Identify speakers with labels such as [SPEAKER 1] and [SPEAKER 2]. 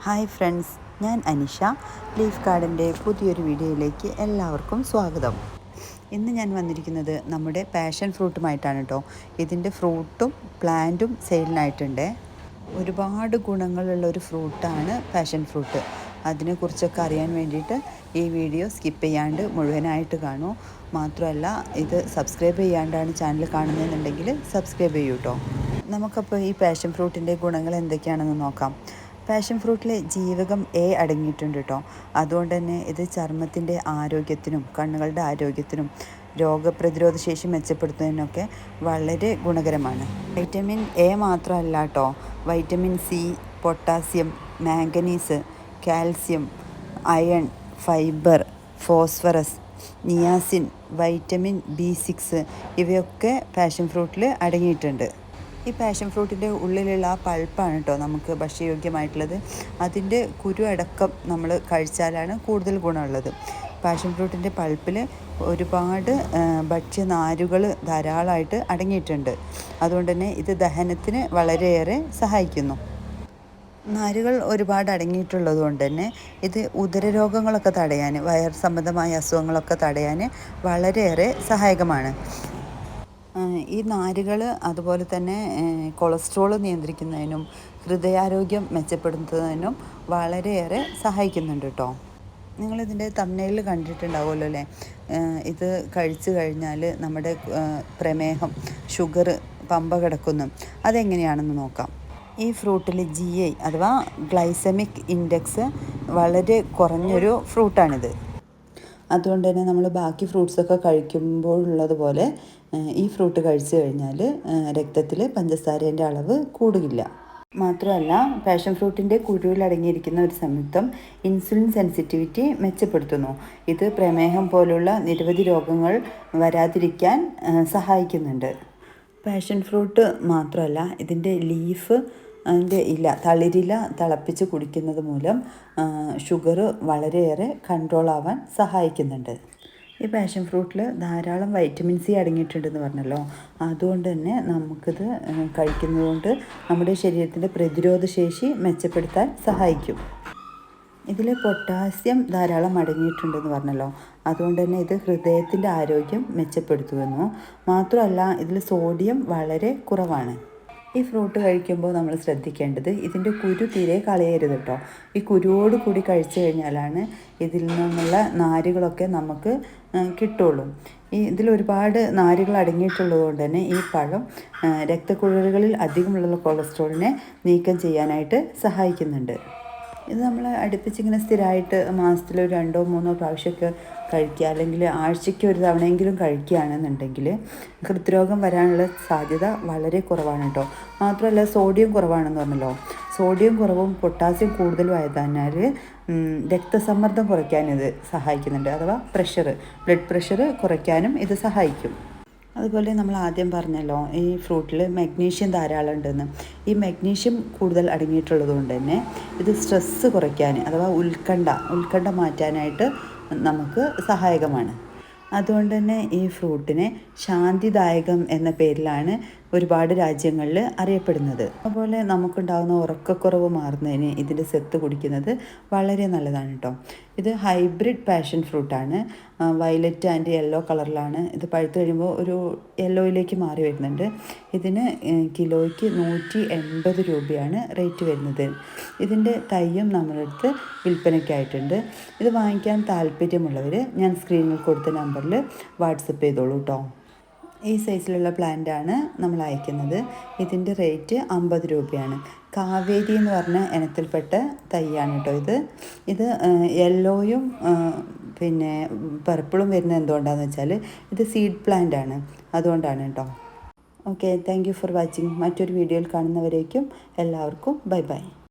[SPEAKER 1] Hi friends, ഞാൻ Anisha. Leaf ഗാർഡൻ്റെ പുതിയൊരു വീഡിയോയിലേക്ക് എല്ലാവർക്കും സ്വാഗതം. ഇന്ന് ഞാൻ വന്നിരിക്കുന്നത് നമ്മുടെ പാഷൻ ഫ്രൂട്ടുമായിട്ടാണ് കേട്ടോ. ഇതിൻ്റെ ഫ്രൂട്ടും പ്ലാന്റും സെയിലിനായിട്ടുണ്ട്. ഒരുപാട് ഗുണങ്ങളുള്ള ഒരു ഫ്രൂട്ടാണ് പാഷൻ ഫ്രൂട്ട്. അതിനെക്കുറിച്ചൊക്കെ അറിയാൻ വേണ്ടിയിട്ട് ഈ വീഡിയോ സ്കിപ്പ് ചെയ്യാണ്ട് മുഴുവനായിട്ട് കാണൂ. മാത്രമല്ല, ഇത് സബ്സ്ക്രൈബ് ചെയ്യാണ്ടാണ് ചാനൽ കാണുന്നതെന്നുണ്ടെങ്കിൽ സബ്സ്ക്രൈബ് ചെയ്യൂ കേട്ടോ. നമുക്കപ്പോൾ ഈ പാഷൻ ഫ്രൂട്ടിൻ്റെ ഗുണങ്ങൾ എന്തൊക്കെയാണെന്ന് നോക്കാം. പാഷൻ ഫ്രൂട്ടിൽ ജീവകം എ അടങ്ങിയിട്ടുണ്ട് കേട്ടോ. അതുകൊണ്ട് തന്നെ ഇത് ചർമ്മത്തിൻ്റെ ആരോഗ്യത്തിനും കണ്ണുകളുടെ ആരോഗ്യത്തിനും രോഗപ്രതിരോധ ശേഷി മെച്ചപ്പെടുത്തുന്നതിനൊക്കെ വളരെ ഗുണകരമാണ്. വൈറ്റമിൻ എ മാത്രമല്ല കേട്ടോ, vitamin C, potassium, manganese, calcium, iron, fibre, phosphorus, niacin, vitamin B6 ഇവയൊക്കെ പാഷൻ ഫ്രൂട്ടിൽ അടങ്ങിയിട്ടുണ്ട്. ഈ പാഷൻ ഫ്രൂട്ടിൻ്റെ ഉള്ളിലുള്ള ആ പൾപ്പാണ് കേട്ടോ നമുക്ക് ഭക്ഷ്യയോഗ്യമായിട്ടുള്ളത്. അതിൻ്റെ കുരു അടക്കം നമ്മൾ കഴിച്ചാലാണ് കൂടുതൽ ഗുണമുള്ളത്. പാഷൻ ഫ്രൂട്ടിൻ്റെ പൾപ്പിൽ ഒരുപാട് ഭക്ഷ്യനാരുകൾ ധാരാളമായിട്ട് അടങ്ങിയിട്ടുണ്ട്. അതുകൊണ്ട് തന്നെ ഇത് ദഹനത്തിന് വളരെയേറെ സഹായിക്കുന്നു. നാരുകൾ ഒരുപാട് അടങ്ങിയിട്ടുള്ളത് കൊണ്ട് തന്നെ ഇത് ഉദരരോഗങ്ങളൊക്കെ തടയാൻ, വയർ സംബന്ധമായ അസുഖങ്ങളൊക്കെ തടയാൻ വളരെയേറെ സഹായകമാണ്. ഈ നാരുകൾ അതുപോലെ തന്നെ കൊളസ്ട്രോൾ നിയന്ത്രിക്കുന്നതിനും ഹൃദയാരോഗ്യം മെച്ചപ്പെടുത്തുന്നതിനും വളരെയേറെ സഹായിക്കുന്നുണ്ട് കേട്ടോ. നിങ്ങളിതിൻ്റെ തംബ്നെയിലിൽ കണ്ടിട്ടുണ്ടാവുമല്ലോ അല്ലേ. ഇത് കഴിച്ചു കഴിഞ്ഞാൽ നമ്മുടെ പ്രമേഹം, ഷുഗർ പമ്പ കിടക്കുന്നു. അതെങ്ങനെയാണെന്ന് നോക്കാം. ഈ ഫ്രൂട്ടിൽ GI അഥവാ ഗ്ലൈസമിക് ഇൻഡെക്സ് വളരെ കുറഞ്ഞൊരു ഫ്രൂട്ടാണിത്. അതുകൊണ്ട് തന്നെ നമ്മൾ ബാക്കി ഫ്രൂട്ട്സൊക്കെ കഴിക്കുമ്പോഴുള്ളതുപോലെ ഈ ഫ്രൂട്ട് കഴിച്ചു കഴിഞ്ഞാൽ രക്തത്തിൽ പഞ്ചസാരേൻ്റെ അളവ് കൂടുകയില്ല. മാത്രമല്ല, പാഷൻ ഫ്രൂട്ടിൻ്റെ കുരുവിൽ അടങ്ങിയിരിക്കുന്ന ഒരു സംയുക്തം ഇൻസുലിൻ സെൻസിറ്റിവിറ്റി മെച്ചപ്പെടുത്തുന്നു. ഇത് പ്രമേഹം പോലുള്ള നിരവധി രോഗങ്ങൾ വരാതിരിക്കാൻ സഹായിക്കുന്നുണ്ട്. പാഷൻ ഫ്രൂട്ട് മാത്രമല്ല, ഇതിൻ്റെ ലീഫ്, അതിൻ്റെ തളിരില തിളപ്പിച്ച് കുടിക്കുന്നത് മൂലം ഷുഗർ വളരെയേറെ കൺട്രോൾ ആവാൻ സഹായിക്കുന്നുണ്ട്. ഈ പാഷൻ ഫ്രൂട്ടിൽ ധാരാളം വൈറ്റമിൻ സി അടങ്ങിയിട്ടുണ്ടെന്ന് പറഞ്ഞല്ലോ. അതുകൊണ്ട് തന്നെ നമുക്കിത് കഴിക്കുന്നതുകൊണ്ട് നമ്മുടെ ശരീരത്തിൻ്റെ പ്രതിരോധ ശേഷി മെച്ചപ്പെടുത്താൻ സഹായിക്കും. ഇതിൽ പൊട്ടാസ്യം ധാരാളം അടങ്ങിയിട്ടുണ്ടെന്ന് പറഞ്ഞല്ലോ. അതുകൊണ്ട് തന്നെ ഇത് ഹൃദയത്തിൻ്റെ ആരോഗ്യം മെച്ചപ്പെടുത്തുന്നു. മാത്രമല്ല, ഇതിൽ സോഡിയം വളരെ കുറവാണ്. ഈ ഫ്രൂട്ട് കഴിക്കുമ്പോൾ നമ്മൾ ശ്രദ്ധിക്കേണ്ടത് ഇതിൻ്റെ കുരു തീരെ കളയരുത് കേട്ടോ. ഈ കുരുവോട് കൂടി കഴിച്ചു കഴിഞ്ഞാലാണ് ഇതിൽ നിന്നുള്ള നാരുകളൊക്കെ നമുക്ക് കിട്ടുള്ളൂ. ഇതിലൊരുപാട് നാരുകൾ അടങ്ങിയിട്ടുള്ളത് കൊണ്ട് തന്നെ ഈ പഴം രക്തക്കുഴലുകളിൽ അധികമുള്ള കൊളസ്ട്രോളിനെ നീക്കം ചെയ്യാനായിട്ട് സഹായിക്കുന്നുണ്ട്. ഇത് നമ്മൾ അടുപ്പിച്ചിങ്ങനെ സ്ഥിരമായിട്ട് മാസത്തിൽ 2-3 പ്രാവശ്യമൊക്കെ കഴിക്കുക, അല്ലെങ്കിൽ ആഴ്ചയ്ക്ക് ഒരു തവണയെങ്കിലും കഴിക്കുകയാണെന്നുണ്ടെങ്കിൽ ഹൃദ്രോഗം വരാനുള്ള സാധ്യത വളരെ കുറവാണ് കേട്ടോ. മാത്രമല്ല, സോഡിയം കുറവാണെന്ന് പറഞ്ഞല്ലോ. സോഡിയം കുറവും പൊട്ടാസ്യം കൂടുതലും ആയതിനാൽ രക്തസമ്മർദ്ദം കുറയ്ക്കാൻ ഇത് സഹായിക്കുന്നുണ്ട്. അഥവാ ബ്ലഡ് പ്രഷർ കുറയ്ക്കാനും ഇത് സഹായിക്കും. അതുപോലെ നമ്മൾ ആദ്യം പറഞ്ഞല്ലോ, ഈ ഫ്രൂട്ടിൽ മഗ്നീഷ്യം ധാരാളം ഉണ്ടെന്ന്. ഈ മഗ്നീഷ്യം കൂടുതൽ അടങ്ങിയിട്ടുള്ളത് കൊണ്ട് തന്നെ ഇത് സ്ട്രെസ്സ് കുറയ്ക്കാൻ, അഥവാ ഉത്കണ്ഠ മാറ്റാനായിട്ട് നമുക്ക് സഹായകമാണ്. അതുകൊണ്ട് തന്നെ ഈ ഫ്രൂട്ടിനെ ശാന്തിദായകം എന്ന പേരിലാണ് ഒരുപാട് രാജ്യങ്ങളിൽ അറിയപ്പെടുന്നത്. അതുപോലെ നമുക്കുണ്ടാകുന്ന ഉറക്കക്കുറവ് മാറുന്നതിന് ഇതിൻ്റെ സത്ത് കുടിക്കുന്നത് വളരെ നല്ലതാണ് കേട്ടോ. ഇത് ഹൈബ്രിഡ് പാഷൻ ഫ്രൂട്ടാണ്. വയലറ്റ് ആൻഡ് യെല്ലോ കളറിലാണ്. ഇത് പഴുത്ത് കഴിയുമ്പോൾ ഒരു യെല്ലോയിലേക്ക് മാറി വരുന്നുണ്ട്. ഇതിന് കിലോയ്ക്ക് 180 രൂപയാണ് റേറ്റ് വരുന്നത്. ഇതിൻ്റെ തൈയും നമ്മളടുത്ത് വിൽപ്പനയ്ക്കായിട്ടുണ്ട്. ഇത് വാങ്ങിക്കാൻ താല്പര്യമുള്ളവർ ഞാൻ സ്ക്രീനിൽ കൊടുത്ത നമ്പറിൽ വാട്സപ്പ് ചെയ്തോളൂ കേട്ടോ. ഈ സൈസിലുള്ള പ്ലാന്റാണ് നമ്മൾ അയക്കുന്നത്. ഇതിൻ്റെ റേറ്റ് 50 രൂപയാണ്. കാവേരി എന്ന് പറഞ്ഞ ഇനത്തിൽപ്പെട്ട തൈയാണ് കേട്ടോ ഇത് യെല്ലോയും പിന്നെ പർപ്പിളും വരുന്നത് എന്തുകൊണ്ടാണെന്ന് വെച്ചാൽ ഇത് സീഡ് പ്ലാന്റ് ആണ്. അതുകൊണ്ടാണ് കേട്ടോ. Okay, thank you for watching. മറ്റൊരു വീഡിയോയിൽ കാണുന്നവരേക്കും എല്ലാവർക്കും ബൈ ബൈ.